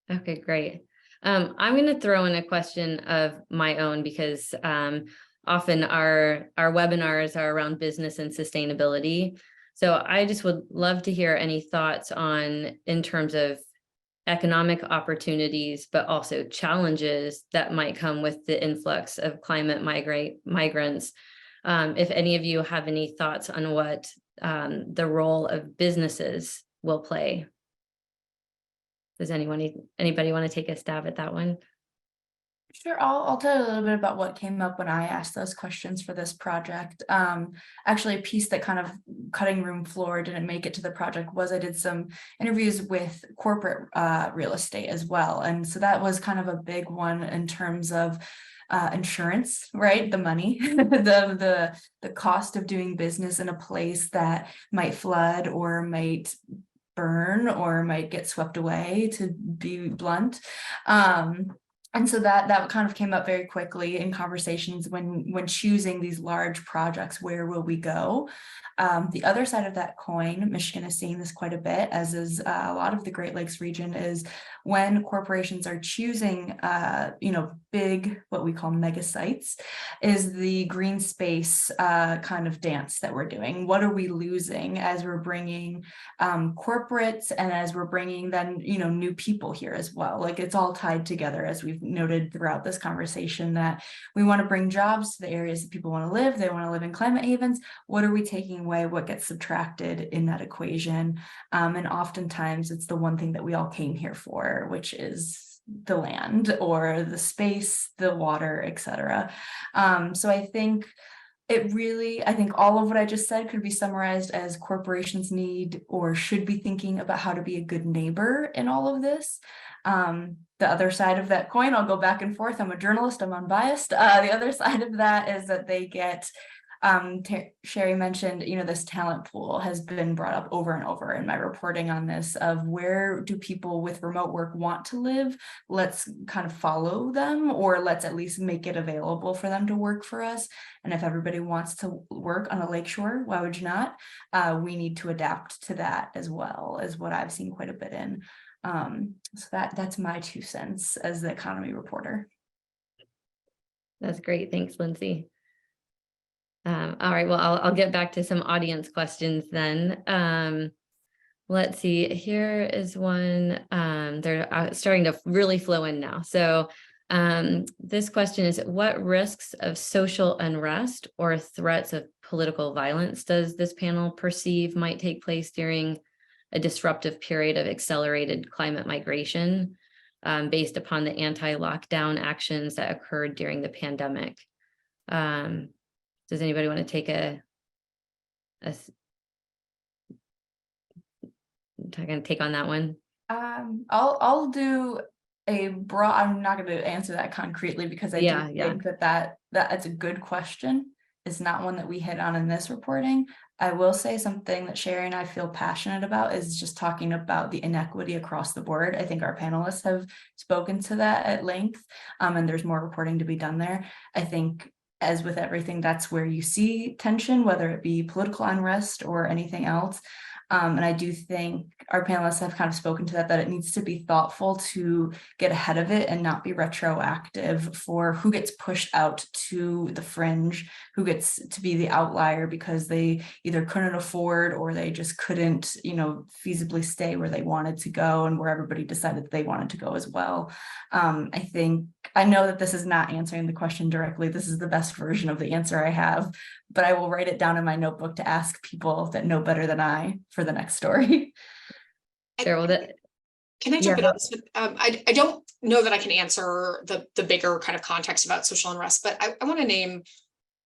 Okay, great. I'm going to throw in a question of my own because often our webinars are around business and sustainability. So I just would love to hear any thoughts on in terms of economic opportunities, but also challenges that might come with the influx of climate migrants. If any of you have any thoughts on what the role of businesses will play. Does anybody want to take a stab at that one? Sure, I'll tell you a little bit about what came up when I asked those questions for this project. Actually, a piece that kind of cutting room floor didn't make it to the project was I did some interviews with corporate real estate as well. And so that was kind of a big one in terms of insurance, right? The money, the cost of doing business in a place that might flood or might burn or might get swept away, to be blunt. And so that kind of came up very quickly in conversations when choosing these large projects. Where will we go? The other side of that coin, Michigan is seeing this quite a bit, as is a lot of the Great Lakes region, is when corporations are choosing, big, what we call mega sites, is the green space kind of dance that we're doing. What are we losing as we're bringing corporates and as we're bringing then, new people here as well? Like, it's all tied together, as we've noted throughout this conversation, that we want to bring jobs to the areas that people want to live. They want to live in climate havens. What are we taking away? What gets subtracted in that equation? And oftentimes it's the one thing that we all came here for, which is the land or the space, the water, etc. So I think all of what I just said could be summarized as corporations need or should be thinking about how to be a good neighbor in all of this. The other side of that coin, I'll go back and forth. I'm a journalist, I'm unbiased. The other side of that is that they get, Sherry mentioned, this talent pool has been brought up over and over in my reporting on this, of where do people with remote work want to live? Let's kind of follow them, or let's at least make it available for them to work for us. And if everybody wants to work on a lakeshore, why would you not? We need to adapt to that as well, as what I've seen quite a bit in. So that's my 2 cents as the economy reporter. That's great. Thanks, Lindsay. All right, well, I'll get back to some audience questions then. Let's see, here is one, they're starting to really flow in now. So this question is, what risks of social unrest or threats of political violence does this panel perceive might take place during a disruptive period of accelerated climate migration based upon the anti-lockdown actions that occurred during the pandemic? Does anybody want to take a take on that one? I'll do a broad. I'm not going to answer that concretely because I do think that's a good question. It's not one that we hit on in this reporting. I will say something that Sherry and I feel passionate about is just talking about the inequity across the board. I think our panelists have spoken to that at length, and there's more reporting to be done there. I think, as with everything, that's where you see tension, whether it be political unrest or anything else. And I do think our panelists have kind of spoken to that it needs to be thoughtful to get ahead of it and not be retroactive for who gets pushed out to the fringe, who gets to be the outlier because they either couldn't afford or they just couldn't, feasibly stay where they wanted to go and where everybody decided they wanted to go as well. I know that this is not answering the question directly. This is the best version of the answer I have, but I will write it down in my notebook to ask people that know better than I for the next story. Sure. Well, can I jump in on this? I don't know that I can answer the bigger kind of context about social unrest, but I want to name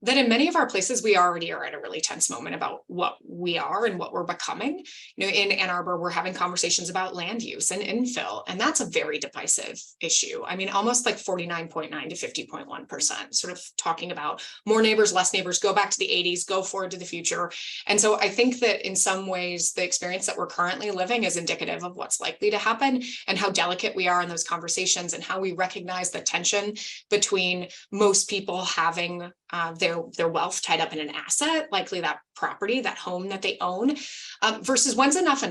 that in many of our places, we already are at a really tense moment about what we are and what we're becoming. In Ann Arbor, we're having conversations about land use and infill, and that's a very divisive issue. I mean, almost like 49.9 to 50.1%, sort of talking about more neighbors, less neighbors, go back to the 80s, go forward to the future. And so I think that in some ways, the experience that we're currently living is indicative of what's likely to happen and how delicate we are in those conversations and how we recognize the tension between most people having their wealth tied up in an asset, likely that property, that home that they own, versus when's enough.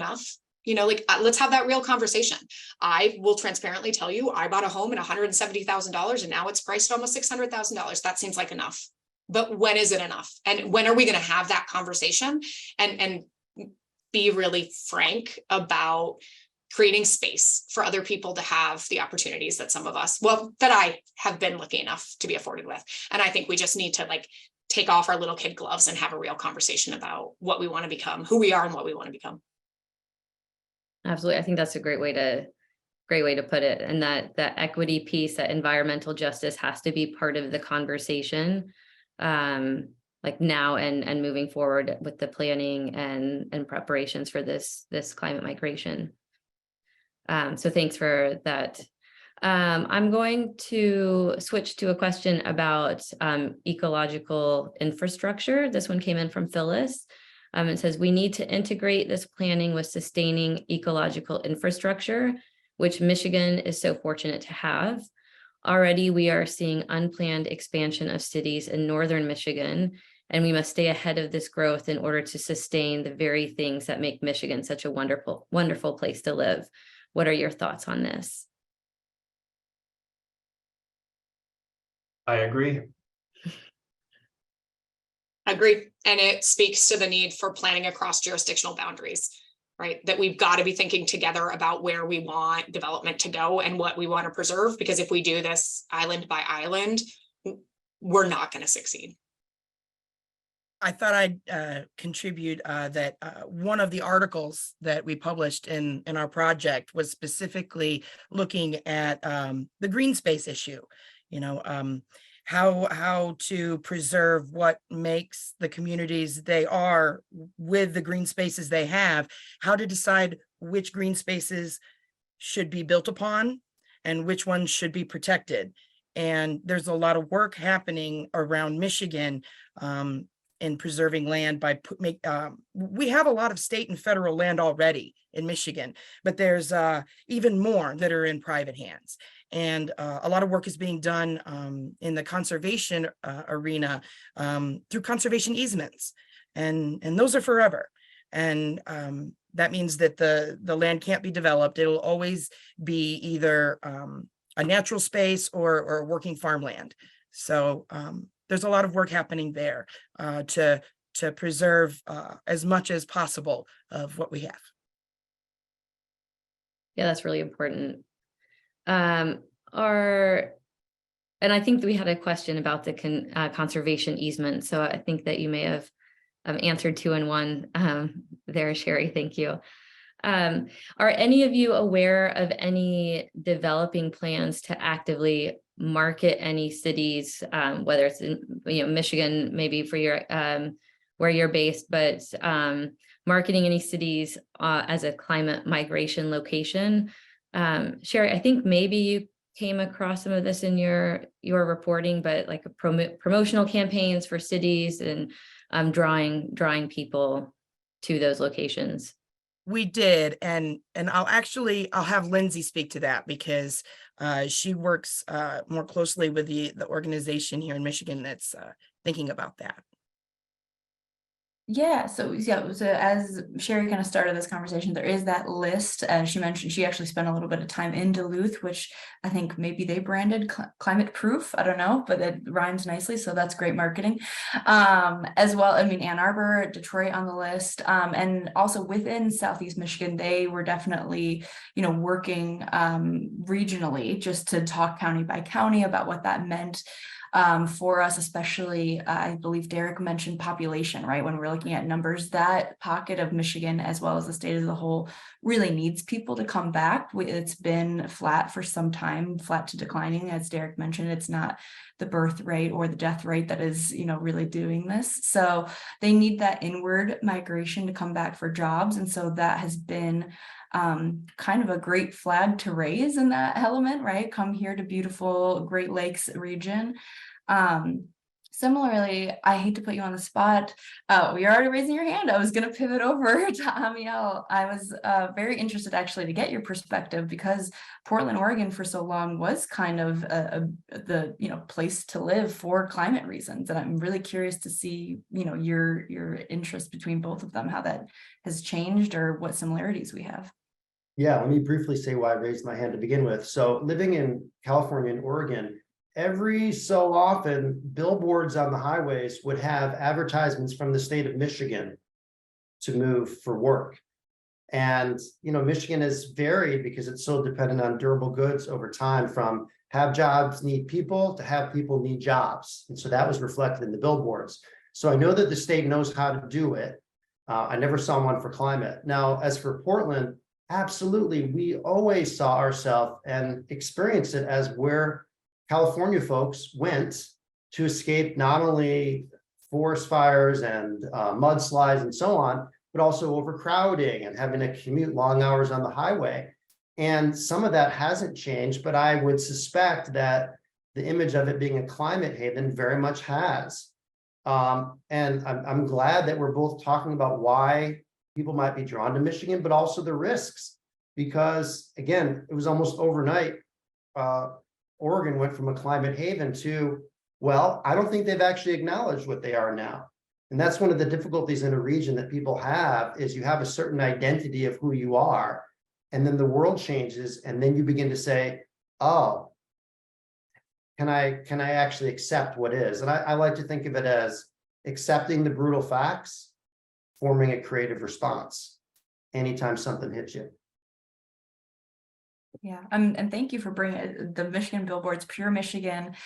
Let's have that real conversation. I will transparently tell you, I bought a home at $170,000 and now it's priced almost $600,000. That seems like enough. But when is it enough? And when are we going to have that conversation and be really frank about creating space for other people to have the opportunities that some of us, that I have been lucky enough to be afforded with. And I think we just need to take off our little kid gloves and have a real conversation about what we want to become, who we are and what we want to become. Absolutely. I think that's a great way to put it. And that equity piece, that environmental justice has to be part of the conversation, now and moving forward with the planning and preparations for this climate migration. So thanks for that. I'm going to switch to a question about ecological infrastructure. This one came in from Phyllis. It says, we need to integrate this planning with sustaining ecological infrastructure, which Michigan is so fortunate to have. Already, we are seeing unplanned expansion of cities in northern Michigan, and we must stay ahead of this growth in order to sustain the very things that make Michigan such a wonderful, wonderful place to live. What are your thoughts on this? I agree. Agree. And it speaks to the need for planning across jurisdictional boundaries, right? That we've got to be thinking together about where we want development to go and what we want to preserve. Because if we do this island by island, we're not going to succeed. I thought I'd contribute that one of the articles that we published in our project was specifically looking at the green space issue, how to preserve what makes the communities they are with the green spaces they have, how to decide which green spaces should be built upon and which ones should be protected. And there's a lot of work happening around Michigan in preserving land by we have a lot of state and federal land already in Michigan, but there's even more that are in private hands. And a lot of work is being done in the conservation arena through conservation easements, and those are forever. And that means that the land can't be developed. It'll always be either a natural space or working farmland. So there's a lot of work happening there to preserve as much as possible of what we have. Yeah, that's really important. And I think that we had a question about the conservation easement. So I think that you may have answered 2 in 1 there, Sherry. Thank you. Are any of you aware of any developing plans to actively market any cities, whether it's in Michigan, maybe for your where you're based, but marketing any cities as a climate migration location? Sherry, I think maybe you came across some of this in your reporting, but like promotional campaigns for cities and drawing people to those locations. We did, and I'll have Lindsay speak to that because she works more closely with the organization here in Michigan that's thinking about that. Yeah, so as Sherry kind of started this conversation, there is that list, as she mentioned, she actually spent a little bit of time in Duluth, which I think maybe they branded climate proof, I don't know, but it rhymes nicely, so that's great marketing. As well, I mean, Ann Arbor, Detroit on the list, and also within Southeast Michigan, they were definitely, working regionally just to talk county by county about what that meant. For us, especially, I believe Derek mentioned population, right? When we're looking at numbers, that pocket of Michigan, as well as the state as a whole, really needs people to come back. It's been flat for some time, flat to declining. As Derek mentioned, it's not the birth rate or the death rate that is, really doing this. So they need that inward migration to come back for jobs. And so that has been kind of a great flag to raise in that element, right? Come here to beautiful Great Lakes region. Similarly, I hate to put you on the spot. You're already raising your hand. I was going to pivot over to Amiel. I was very interested actually to get your perspective because Portland, Oregon for so long was kind of the place to live for climate reasons. And I'm really curious to see, your interest between both of them, how that has changed or what similarities we have. Yeah, let me briefly say why I raised my hand to begin with. So living in California and Oregon, every so often, billboards on the highways would have advertisements from the state of Michigan to move for work. And, Michigan is varied because it's so dependent on durable goods over time, from have jobs need people to have people need jobs. And so that was reflected in the billboards. So I know that the state knows how to do it. I never saw one for climate. Now, as for Portland, absolutely, we always saw ourselves and experienced it as where California folks went to escape not only forest fires and mudslides and so on, but also overcrowding and having to commute long hours on the highway. And some of that hasn't changed, but I would suspect that the image of it being a climate haven very much has. And I'm glad that we're both talking about why people might be drawn to Michigan, but also the risks, because again, it was almost overnight. Oregon went from a climate haven to, well, I don't think they've actually acknowledged what they are now. And that's one of the difficulties in a region that people have, is you have a certain identity of who you are, and then the world changes, and then you begin to say, oh, can I actually accept what is? And I like to think of it as accepting the brutal facts, forming a creative response anytime something hits you. Yeah, and thank you for bringing the Michigan billboards, Pure Michigan,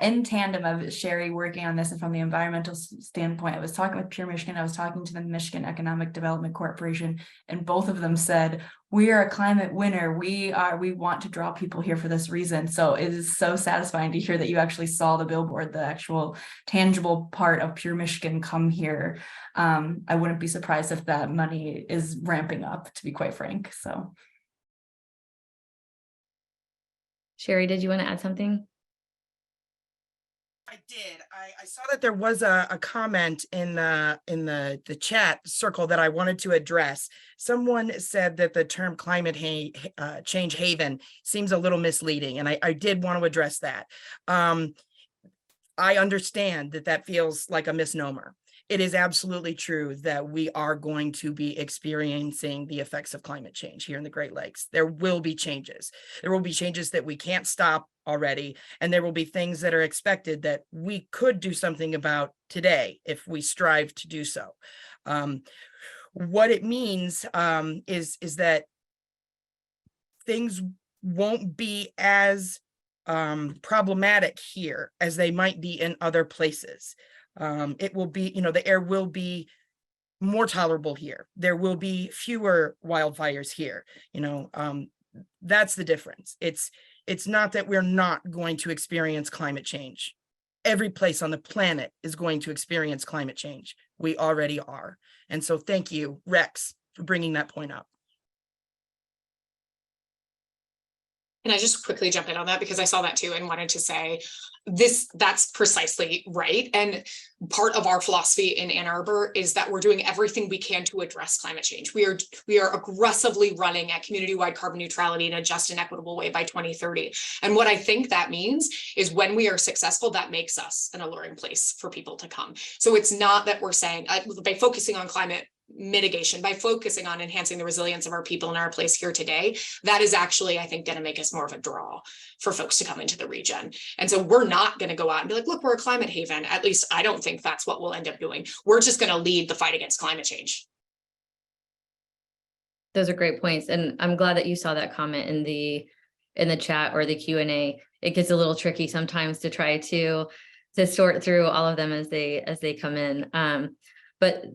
in tandem of Sherry working on this. And from the environmental standpoint, I was talking with Pure Michigan, I was talking to the Michigan Economic Development Corporation, and both of them said, we are a climate winner. We want to draw people here for this reason. So it is so satisfying to hear that you actually saw the billboard, the actual tangible part of Pure Michigan come here. I wouldn't be surprised if that money is ramping up, to be quite frank. So. Sherry, did you want to add something? I did. I saw that there was a comment in the chat circle that I wanted to address. Someone said that the term climate change haven seems a little misleading, and I did want to address that. I understand that feels like a misnomer. It is absolutely true that we are going to be experiencing the effects of climate change here in the Great Lakes. There will be changes. There will be changes that we can't stop already, and there will be things that are expected that we could do something about today if we strive to do so. What it means is that things won't be as problematic here as they might be in other places. It will be, the air will be more tolerable here. There will be fewer wildfires here. That's the difference. It's not that we're not going to experience climate change. Every place on the planet is going to experience climate change. We already are. And so thank you, Rex, for bringing that point up. Can I just quickly jump in on that, because I saw that too and wanted to say that's precisely right. And part of our philosophy in Ann Arbor is that we're doing everything we can to address climate change. We are aggressively running at community-wide carbon neutrality in a just and equitable way by 2030. And what I think that means is when we are successful, that makes us an alluring place for people to come. So it's not that we're saying by focusing on climate mitigation, by focusing on enhancing the resilience of our people and our place here today, that is actually, I think, going to make us more of a draw for folks to come into the region. And so we're not going to go out and be like, look, we're a climate haven. At least I don't think that's what we'll end up doing. We're just going to lead the fight against climate change. Those are great points. And I'm glad that you saw that comment in the chat or the Q&A. It gets a little tricky sometimes to try to sort through all of them as they come in. But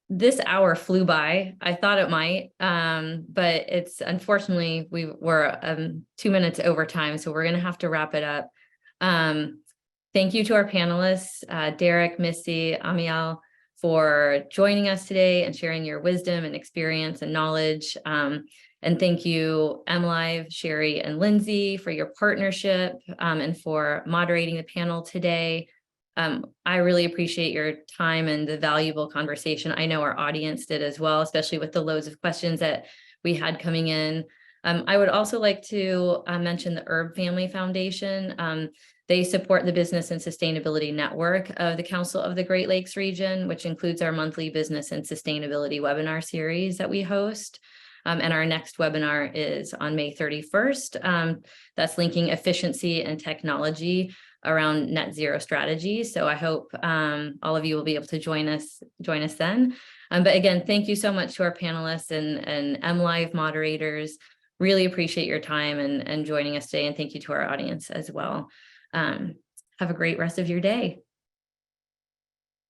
this hour flew by. I thought it might, but it's unfortunately we were 2 minutes over time, so we're going to have to wrap it up. Thank you to our panelists, Derek, Missy, Amiel, for joining us today and sharing your wisdom and experience and knowledge. And thank you, MLive, Sherry, and Lindsay for your partnership and for moderating the panel today. I really appreciate your time and the valuable conversation. I know our audience did as well, especially with the loads of questions that we had coming in. I would also like to mention the Herb Family Foundation. They support the Business and Sustainability Network of the Council of the Great Lakes region, which includes our monthly business and sustainability webinar series that we host. And our next webinar is on May 31st. That's linking efficiency and technology around net zero strategies. So I hope all of you will be able to join us then. But again, thank you so much to our panelists and MLive moderators. Really appreciate your time and joining us today. And thank you to our audience as well. Have a great rest of your day.